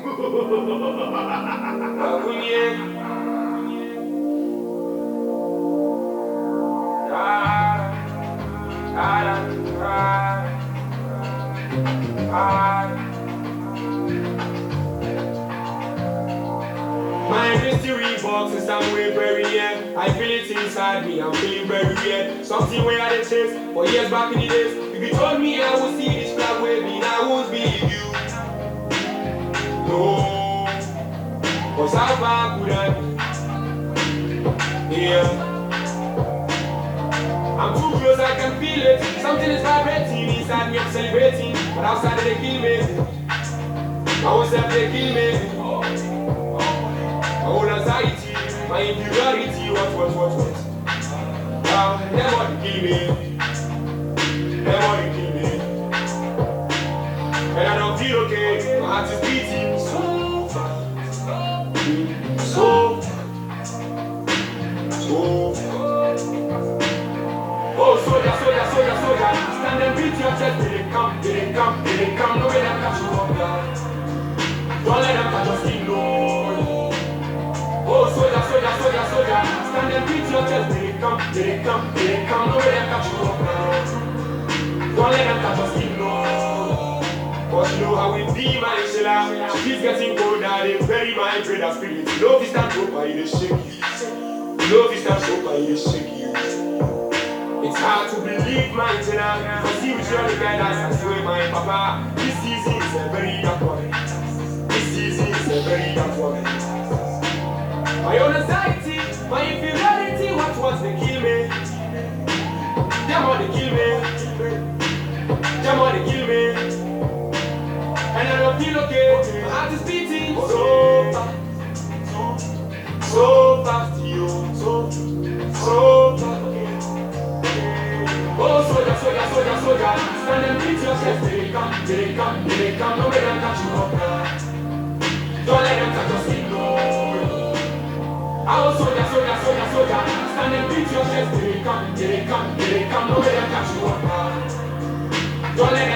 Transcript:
My mystery box is somewhere buried here. I feel it inside me, I'm feeling very weird. Something where I did chase for years back in the days. If you told me I would see this flag waving, I won't believe you. No, cause how far could I be? Yeah. I'm too close, I can feel it. Something is vibrating inside me, I'm celebrating. But outside they kill me. I was there, they kill me. My own anxiety, my inferiority, what? Never kill me. Never kill me. And I don't feel okay. My heart is beating so fast. So. Oh, soldier. Stand and beat your chest. They come. No way them catch you up now. Don't let them catch your skin, no. Oh, soldier. Stand and beat your chest. They come. No way them catch you up now. Don't let them catch your skin, no. But you know how we be, my Shella. She keeps getting colder. They bury my brother spirit. You know if you stand up, you shake you. You know if you stand up, you shake you. It's hard to believe my Shella. Cause he was really guidance. I swear my papa. This season is a very dark one. My own anxiety, my inferiority, what was they kill me? Them all they kill me. And I don't feel okay. My heart is beating so fast, yo, so fast. Oh, soldier, stand and beat your chest. They come, no way them catch you up now. Don't let them catch your skin, no. Oh, soldier, stand and beat your chest. They come, no way them catch you up now. Don't let them